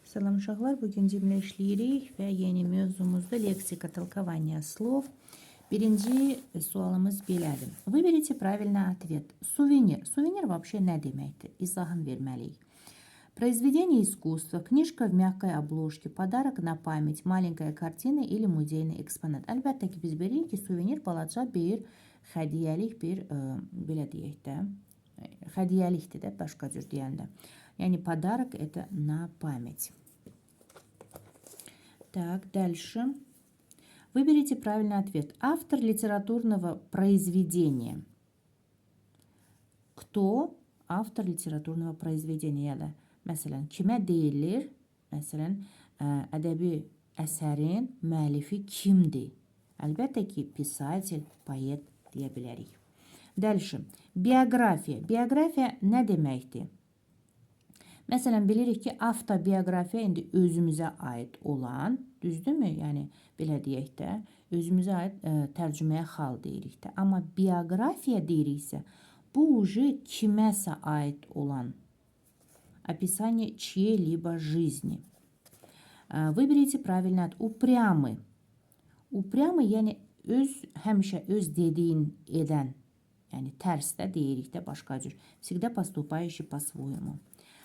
Salam uşaqlar, bugün cümle işləyirik və yeni mövzumuzda leksika толкования слов. Birinci sualımız belədir. Выберите правильный ответ. Сувенир. Сувенир вообще nə deməkdir? İzahını verməliyik. Произведение искусства, книжка в мягкой обложке, подарок на память, маленькая картина или музейный экспонат. Əlbəttə ki, biz bilirik ki, suvenir balaca bir hədiyyəlik belə deyək də, hədiyyəlikdir də, başqa cür deyəndə. Yani подарок это на память. Так, дальше. Выберите правильный ответ. Автор литературного произведения. Кто автор literatурного произведения? Ya da məsələn, kimə deyilir? Məsələn, ədəbi əsərin müəllifi kimdir? Əlbəttə ki, писатель, poet deyə bilərik. Dəlşi, biografiya. Biografiya nə deməkdir? Məsələn, bilirik ki, avtobiografiya indi özümüzə aid olan, düzdürmü? Yəni, belə deyək də, özümüzə aid tərcüməyə xal deyirik də. Amma biografiya deyiriksə, bu уже kiməsə aid olan описание чьей-либо жизни. Выберите правильный ответ. Упрямый. Упрямый, yəni həmişə öz dediyin edən, yəni tərs də deyirik də başqa cür. Всегда поступающий по-своему.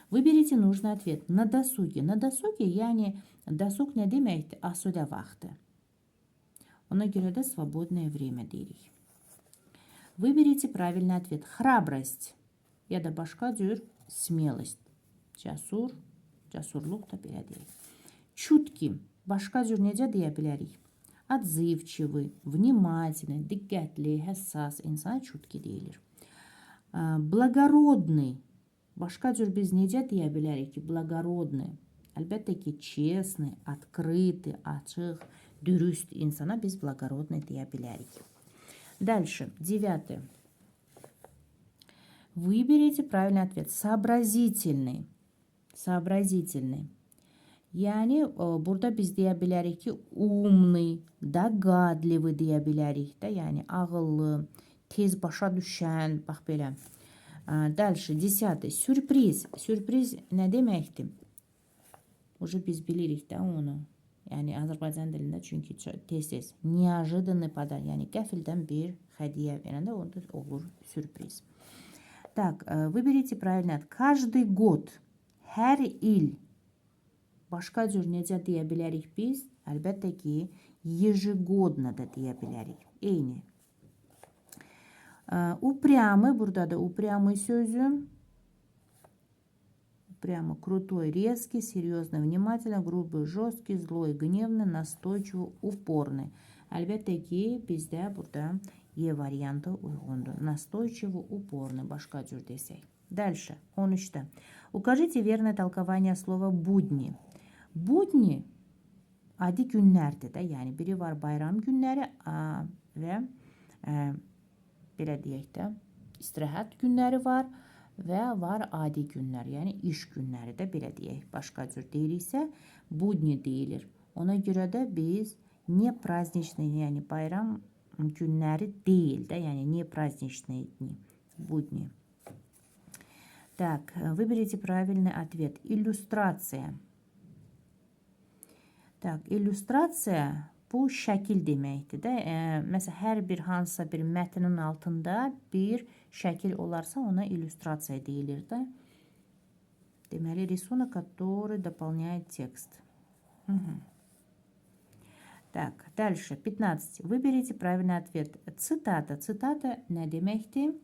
Выберите нужный ответ. На досуге. На досуге, yəni dosug nə deməkdir? Asudə vaxtı. Ona görə də свободное время deyirik. Выберите правильный ответ. Храбрость. Ya da başqa cür смелость. Cəsur, cəsurluq da belə deyək. Чуткий. Başqa cür necə deyə bilərik? Отзывчивый, внимательный, diqqətli, həssas insana чуткий deyilir. Благородный. Başqa cür biz necə deyə bilərik ki, благородный? Əlbəttə ki, честный, открытый, açıq, dürüst insana biz благородный deyə bilərik. Дальше, 9. Выберите правильный ответ. Сообразительный. Сообразительный. Yəni, burada biz deyə bilərik ki, umный, dogадливый deyə bilərik də, yəni ağıllı, tez başa düşən, bax belə. Дальше, 10. Sürpriz. Sürpriz nə deməkdir? Уже biz bilirik də onu. Yəni, Azərbaycan dilində çünki tez-tez. Неожиданный pодарок. Yəni, qəfildən bir hədiyyə verəndə onda olur sürpriz. Так, выберите правильный ответ. Каждый год. Hər il. Başqa cür necə deyə bilərik biz? Əlbəttə ki, ежегодно da deyə bilərik. Eyni. Упрямый, burada da упрямый sözü. Упрямый, крутой, резкий, серьезный, внимательный, грубый, жесткий, злой, гневный, настойчивый, упорный. Əlbəttə ki, bizdə burada E variantı uyğundur. Настойчивый, упорный, başqa cür desək. Дальше, 13. Укажите верное толкование слова будни. Budni adi günlərdir də, yəni biri var bayram günləri və belə deyək də, istirahət günləri var və var adi günlər, yəni iş günləri də belə deyək. Başqa cür deyiriksə, budni deyilir. Ona görə də biz не праздничный, yəni bayram günləri deyil də, yəni не праздничные дни, будни. Так, выберите правильный ответ. Иллюстрация. Так, illüstrasiya bu şəkil deməkdir də. Məsələn, hər bir hansısa bir mətnin altında bir şəkil olarsa ona illüstrasiya deyilir də. Deməli, рисунок, который дополняет текст. Так, дальше, 15. Выберите правильный ответ. Цитата. Цитata nə deməkdir?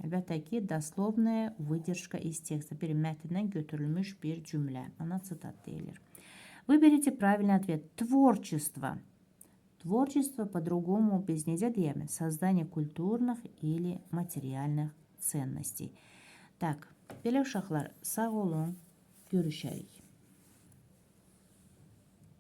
Əlbəttə ki, дословная выдержка из текста. Bir mətndən götürülmüş bir cümlə. Ona citat deyilir. Выберите правильный ответ. Творчество. Творчество по-другому без нельзя deyəmiz. Создание культурных или материальных ценностей. Так, belə uşaqlar, sağ olun, görüşərik.